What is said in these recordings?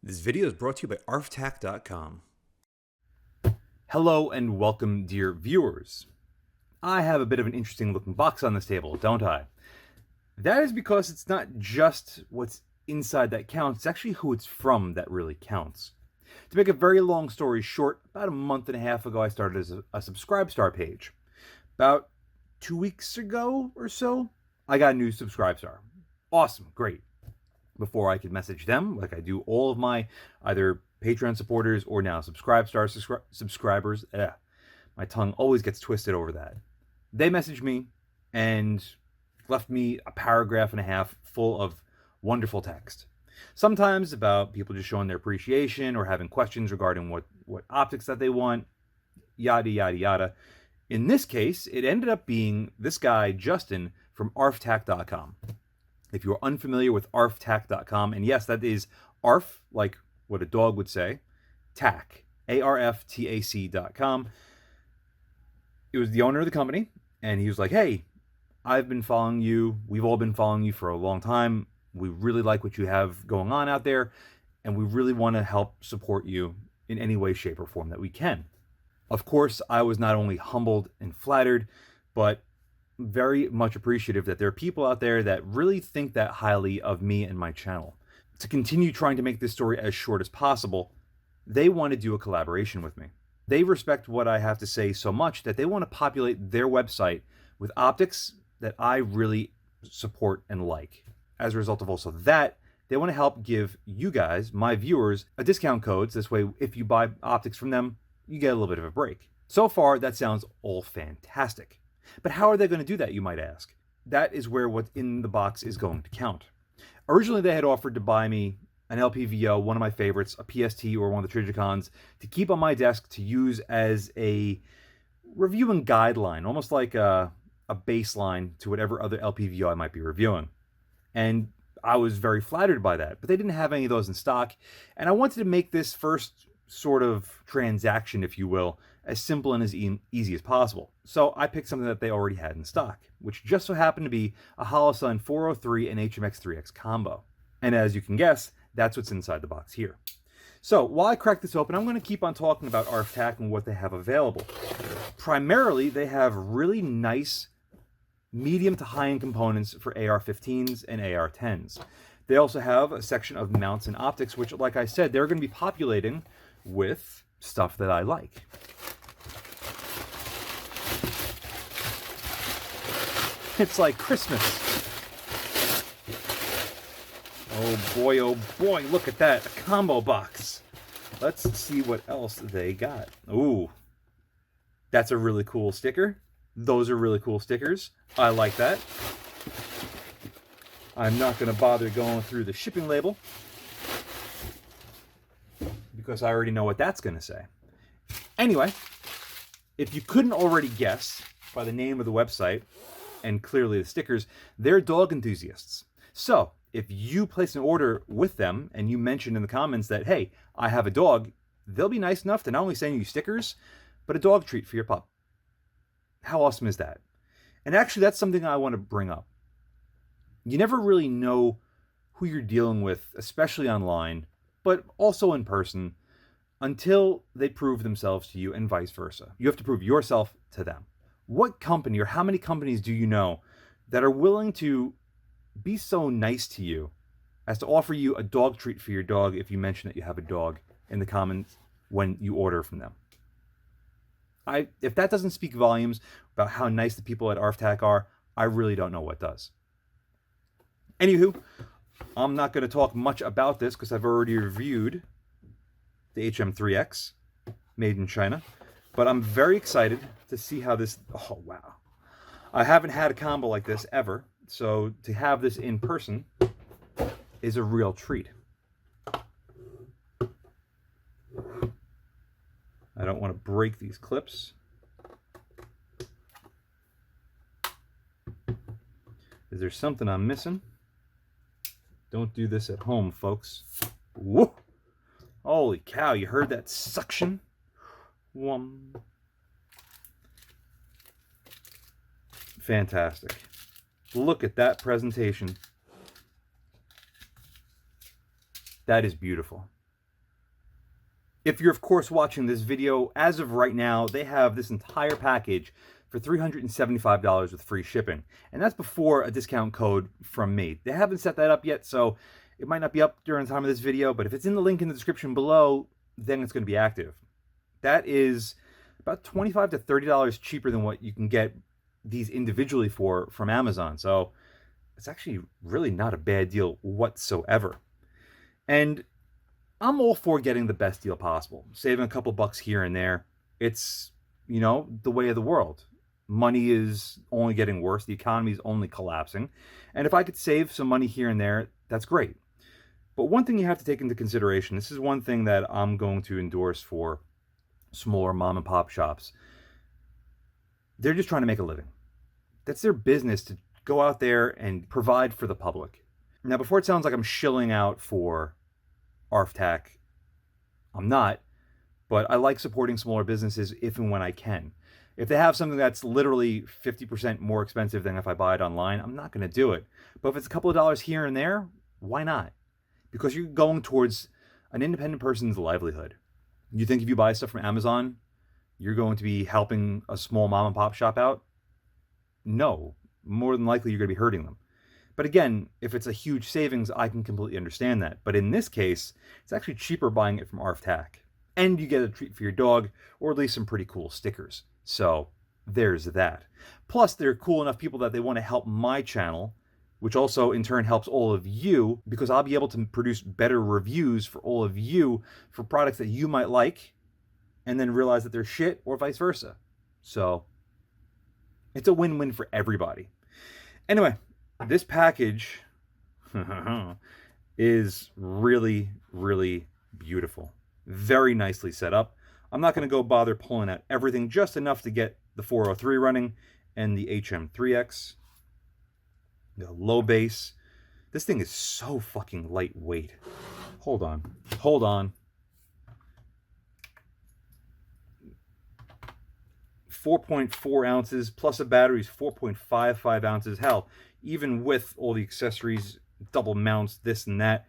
This video is brought to you by ARFTAC.com. Hello and welcome, dear viewers. I have a bit of an interesting looking box on this table, don't I? That is because it's not just what's inside that counts, it's actually who it's from that really counts. To make a very long story short, about a month and a half ago I started as a Subscribe Star page. About 2 weeks ago or so, I got a new Subscribe Star. Awesome, great. Before I could message them, like I do all of my either Patreon supporters or now Subscribe Star subscribers. My tongue always gets twisted over that. They messaged me and left me a paragraph and a half full of wonderful text. Sometimes about people just showing their appreciation or having questions regarding what optics that they want, yada, yada, yada. In this case, it ended up being this guy, Justin, from ARFTAC.com. If you're unfamiliar with ARFTAC.com, and yes, that is ARF, like what a dog would say, TAC, ARFTAC.com. It was the owner of the company, and he was like, hey, I've been following you. We've all been following you for a long time. We really like what you have going on out there, and we really want to help support you in any way, shape, or form that we can. Of course, I was not only humbled and flattered, but very much appreciative that there are people out there that really think that highly of me and my channel. To continue trying to make this story as short as possible, they want to do a collaboration with me. They respect what I have to say so much that they want to populate their website with optics that I really support and like. As a result of also that, they want to help give you guys, my viewers, a discount code. So this way, if you buy optics from them, you get a little bit of a break. So far, that sounds all fantastic. But how are they going to do that, you might ask? That is where what's in the box is going to count. Originally, they had offered to buy me an LPVO, one of my favorites, a PST or one of the Trigicons, to keep on my desk to use as a reviewing guideline, almost like a baseline to whatever other LPVO I might be reviewing. And I was very flattered by that, but they didn't have any of those in stock. And I wanted to make this first sort of transaction, if you will, as simple and as easy as possible. So I picked something that they already had in stock, which just so happened to be a HOLOSUN 403 and Hm3x combo. And as you can guess, that's what's inside the box here. So while I crack this open, I'm going to keep on talking about ARFTAC and what they have available. Primarily, they have really nice medium to high-end components for AR-15s and AR-10s. They also have a section of mounts and optics, which, like I said, they're going to be populating with stuff that I like. It's like Christmas. Oh boy, look at that, a combo box. Let's see what else they got. Ooh, that's a really cool sticker. Those are really cool stickers. I like that. I'm not going to bother going through the shipping label because I already know what that's going to say. Anyway, if you couldn't already guess by the name of the website and clearly the stickers, they're dog enthusiasts. So if you place an order with them and you mention in the comments that, hey, I have a dog, they'll be nice enough to not only send you stickers, but a dog treat for your pup. How awesome is that? And actually, that's something I want to bring up. You never really know who you're dealing with, especially online, but also in person, until they prove themselves to you and vice versa. You have to prove yourself to them. What company or how many companies do you know that are willing to be so nice to you as to offer you a dog treat for your dog if you mention that you have a dog in the comments when you order from them? If that doesn't speak volumes about how nice the people at ARFTAC are, I really don't know what does. Anywho, I'm not going to talk much about this because I've already reviewed the Hm3x made in China, but I'm very excited to see how this, oh wow. I haven't had a combo like this ever, so to have this in person is a real treat. I don't want to break these clips. Is there something I'm missing? Don't do this at home, folks. Whoa! Holy cow, you heard that suction? Fantastic. Look at that presentation. That is beautiful. If you're, of course, watching this video, as of right now, they have this entire package for $375 with free shipping. And that's before a discount code from me. They haven't set that up yet, so it might not be up during the time of this video, but if it's in the link in the description below, then it's going to be active. That is about $25 to $30 cheaper than what you can get these individually for from Amazon. So it's actually really not a bad deal whatsoever. And I'm all for getting the best deal possible. Saving a couple bucks here and there. It's, you know, the way of the world. Money is only getting worse. The economy is only collapsing. And if I could save some money here and there, that's great. But one thing you have to take into consideration, this is one thing that I'm going to endorse for smaller mom and pop shops. They're just trying to make a living. That's their business, to go out there and provide for the public. Now, before it sounds like I'm shilling out for ARFTAC, I'm not, but I like supporting smaller businesses if and when I can. If they have something that's literally 50% more expensive than if I buy it online, I'm not going to do it. But if it's a couple of dollars here and there, why not? Because you're going towards an independent person's livelihood. You think if you buy stuff from Amazon, you're going to be helping a small mom and pop shop out? No, more than likely you're going to be hurting them. But again, if it's a huge savings, I can completely understand that. But in this case, it's actually cheaper buying it from ARFTAC. And you get a treat for your dog, or at least some pretty cool stickers. So there's that. Plus, they're cool enough people that they want to help my channel, which also in turn helps all of you, because I'll be able to produce better reviews for all of you for products that you might like, and then realize that they're shit, or vice versa. So it's a win-win for everybody. Anyway, this package is really, really beautiful. Very nicely set up. I'm not going to go bother pulling out everything, just enough to get the 403 running and the Hm3x. The low base. This thing is so fucking lightweight. Hold on. 4.4 ounces plus a battery is 4.55 ounces. Hell, even with all the accessories, double mounts, this and that,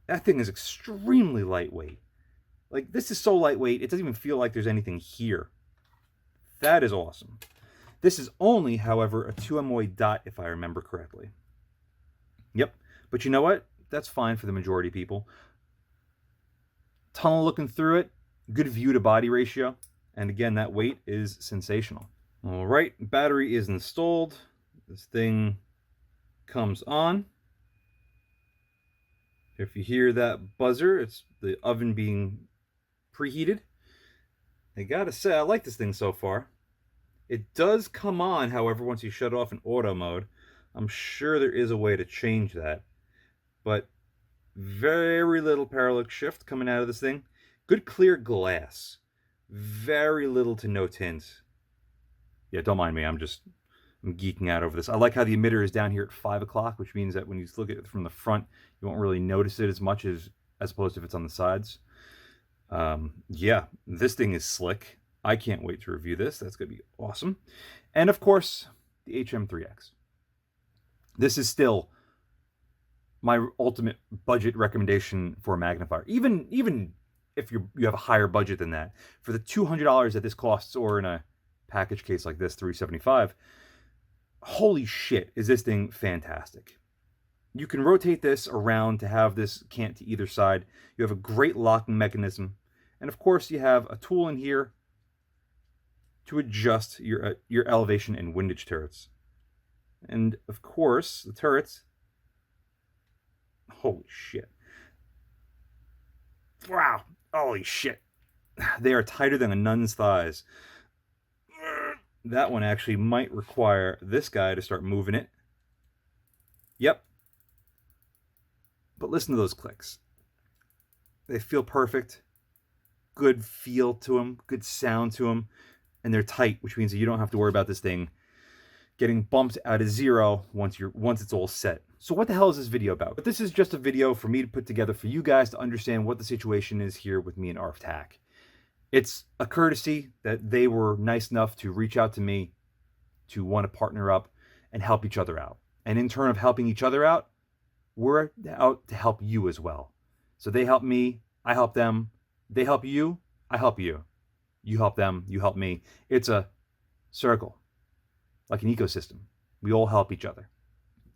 that thing is extremely lightweight. Like, this is so lightweight, it doesn't even feel like there's anything here. That is awesome. This is only, however, a 2MOA dot, if I remember correctly. Yep. But you know what? That's fine for the majority of people. Tunnel looking through it. Good view to body ratio. And again, that weight is sensational. All right. Battery is installed. This thing comes on. If you hear that buzzer, it's the oven being preheated. I gotta say, I like this thing so far. It does come on, however, once you shut off in auto mode. I'm sure there is a way to change that. But very little parallax shift coming out of this thing. Good clear glass. Very little to no tint. Yeah, don't mind me. I'm geeking out over this. I like how the emitter is down here at 5 o'clock, which means that when you look at it from the front, you won't really notice it as much as opposed to if it's on the sides. Yeah, this thing is slick. I can't wait to review this. That's going to be awesome. And of course, the Hm3x. This is still my ultimate budget recommendation for a magnifier. Even if you have a higher budget than that, for the $200 that this costs, or in a package case like this, $375, holy shit, is this thing fantastic. You can rotate this around to have this cant to either side. You have a great locking mechanism. And of course, you have a tool in here to adjust your elevation and windage turrets. And of course, the turrets, holy shit. Wow, holy shit. They are tighter than a nun's thighs. That one actually might require this guy to start moving it. Yep. But listen to those clicks. They feel perfect. Good feel to them. Good sound to them. And they're tight, which means that you don't have to worry about this thing getting bumped out of zero once it's all set. So what the hell is this video about? But this is just a video for me to put together for you guys to understand what the situation is here with me and ARFTAC. It's a courtesy that they were nice enough to reach out to me to want to partner up and help each other out. And in turn of helping each other out, we're out to help you as well. So they help me, I help them, They help you, I help you. You help them, you help me. It's a circle, like an ecosystem. We all help each other.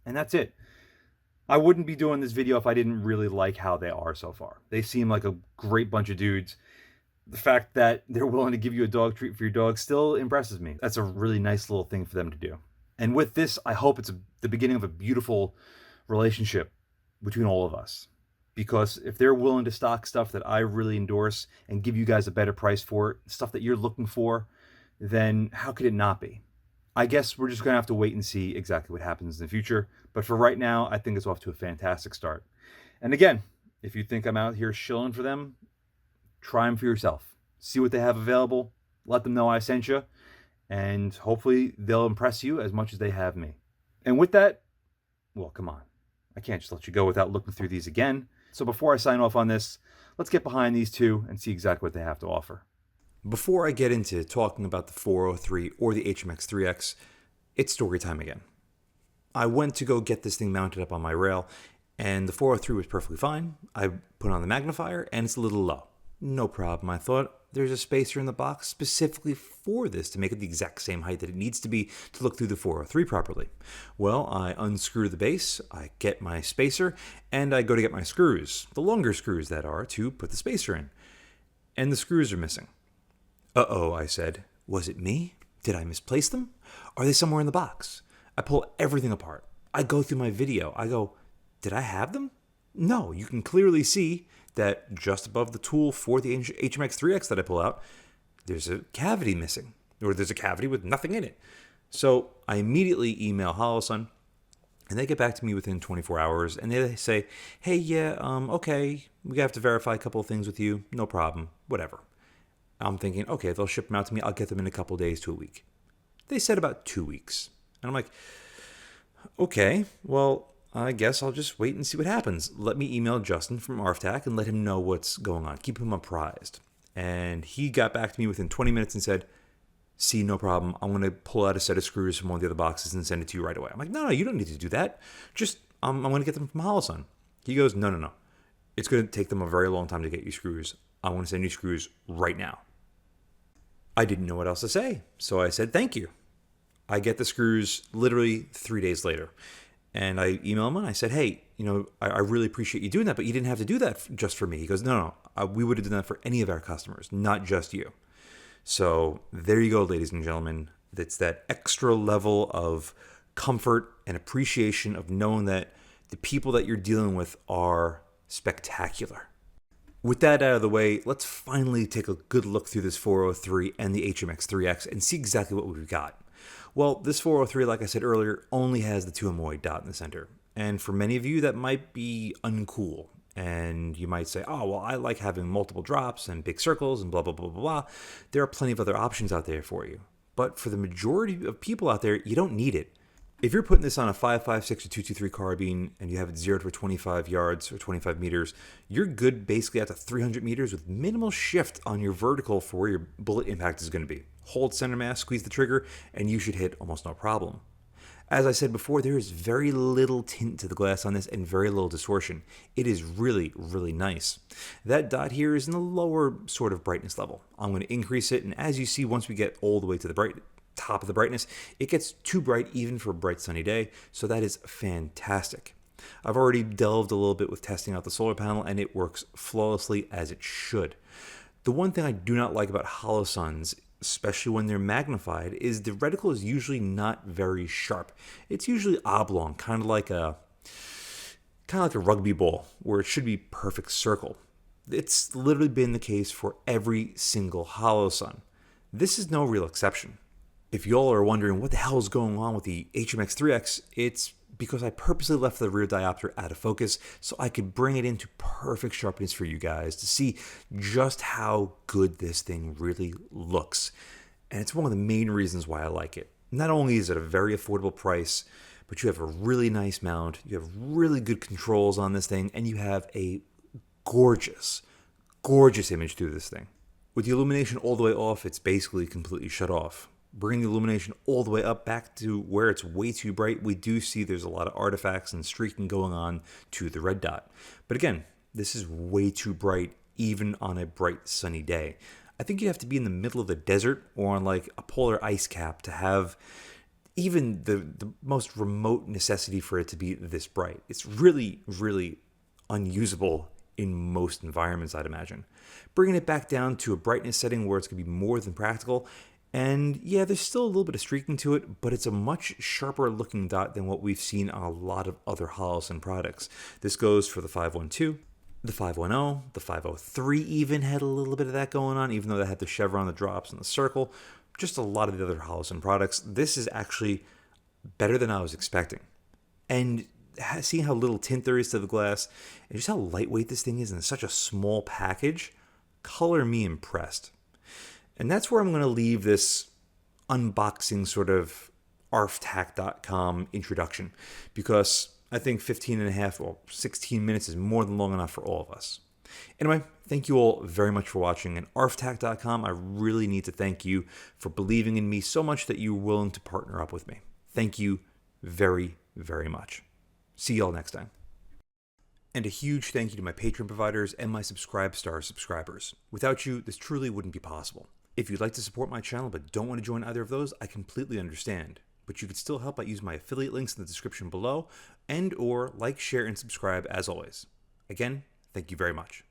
And that's it. I wouldn't be doing this video if I didn't really like how they are so far. They seem like a great bunch of dudes. The fact that they're willing to give you a dog treat for your dog still impresses me. That's a really nice little thing for them to do. And with this, I hope it's the beginning of a beautiful relationship between all of us. Because if they're willing to stock stuff that I really endorse and give you guys a better price for it, stuff that you're looking for, then how could it not be? I guess we're just going to have to wait and see exactly what happens in the future. But for right now, I think it's off to a fantastic start. And again, if you think I'm out here shilling for them, try them for yourself. See what they have available. Let them know I sent you. And hopefully they'll impress you as much as they have me. And with that, well, come on. I can't just let you go without looking through these again. So before I sign off on this, let's get behind these two and see exactly what they have to offer. Before I get into talking about the 403 or the Hm3x, it's story time again. I went to go get this thing mounted up on my rail, and the 403 was perfectly fine. I put on the magnifier, and it's a little low. No problem. I thought there's a spacer in the box specifically for this to make it the exact same height that it needs to be to look through the 403 properly. Well, I unscrew the base, I get my spacer, and I go to get my screws, the longer screws that are, to put the spacer in. And the screws are missing. Uh-oh, I said. Was it me? Did I misplace them? Are they somewhere in the box? I pull everything apart. I go through my video. I go, did I have them? No, you can clearly see that just above the tool for the Hm3x that I pull out, there's a cavity missing, or there's a cavity with nothing in it. So I immediately email HOLOSUN, and they get back to me within 24 hours, and they say, hey, yeah, okay, we have to verify a couple of things with you. No problem, whatever. I'm thinking, okay, they'll ship them out to me. I'll get them in a couple days to a week. They said about 2 weeks. And I'm like, okay, well, I guess I'll just wait and see what happens. Let me email Justin from ARFTAC and let him know what's going on. Keep him apprised. And he got back to me within 20 minutes and said, see, no problem. I'm going to pull out a set of screws from one of the other boxes and send it to you right away. I'm like, no, you don't need to do that. Just, I'm going to get them from HOLOSUN. He goes, no. It's going to take them a very long time to get you screws. I want to send you screws right now. I didn't know what else to say, so I said, thank you. I get the screws literally 3 days later. And I email him and I said, hey, I really appreciate you doing that, but you didn't have to do that just for me. He goes, no, we would have done that for any of our customers, not just you. So there you go, ladies and gentlemen. That's that extra level of comfort and appreciation of knowing that the people that you're dealing with are spectacular. With that out of the way, let's finally take a good look through this 403 and the Hm3x and see exactly what we've got. Well, this 403, like I said earlier, only has the 2MOA dot in the center. And for many of you, that might be uncool. And you might say, oh, well, I like having multiple drops and big circles and blah, blah, blah, blah, blah. There are plenty of other options out there for you. But for the majority of people out there, you don't need it. If you're putting this on a 5.56 or 223 carbine and you have it zeroed for 25 yards or 25 meters, you're good basically out to 300 meters with minimal shift on your vertical for where your bullet impact is going to be. Hold center mass, squeeze the trigger, and you should hit almost no problem. As I said before, there is very little tint to the glass on this and very little distortion. It is really, really nice. That dot here is in the lower sort of brightness level. I'm going to increase it, and as you see, once we get all the way to the top of the brightness, it gets too bright even for a bright sunny day, so that is fantastic. I've already delved a little bit with testing out the solar panel, and it works flawlessly as it should. The one thing I do not like about HOLOSUNs, especially when they're magnified, is the reticle is usually not very sharp. It's usually oblong, kind of like a rugby ball, where it should be perfect circle. It's literally been the case for every single HOLOSUN. This is no real exception. If y'all are wondering what the hell is going on with the Hm3x, it's because I purposely left the rear diopter out of focus so I could bring it into perfect sharpness for you guys to see just how good this thing really looks. And it's one of the main reasons why I like it. Not only is it a very affordable price, but you have a really nice mount, you have really good controls on this thing, and you have a gorgeous, gorgeous image through this thing. With the illumination all the way off, it's basically completely shut off. Bring the illumination all the way up back to where it's way too bright, we do see there's a lot of artifacts and streaking going on to the red dot. But again, this is way too bright even on a bright sunny day. I think you'd have to be in the middle of the desert or on like a polar ice cap to have even the most remote necessity for it to be this bright. It's really, really unusable in most environments, I'd imagine. Bringing it back down to a brightness setting where it's going to be more than practical. And yeah, there's still a little bit of streaking to it, but it's a much sharper looking dot than what we've seen on a lot of other HOLOSUN products. This goes for the 512, the 510, the 503 even had a little bit of that going on, even though they had the chevron, the drops, and the circle. Just a lot of the other HOLOSUN products. This is actually better than I was expecting. And seeing how little tint there is to the glass, and just how lightweight this thing is in such a small package, color me impressed. And that's where I'm going to leave this unboxing sort of ARFTAC.com introduction, because I think 15 and a half or 16 minutes is more than long enough for all of us. Anyway, thank you all very much for watching. And ARFTAC.com, I really need to thank you for believing in me so much that you were willing to partner up with me. Thank you very, very much. See y'all next time. And a huge thank you to my Patreon providers and my Subscribe Star subscribers. Without you, this truly wouldn't be possible. If you'd like to support my channel but don't want to join either of those, I completely understand. But you could still help by using my affiliate links in the description below, and or like, share, and subscribe as always. Again, thank you very much.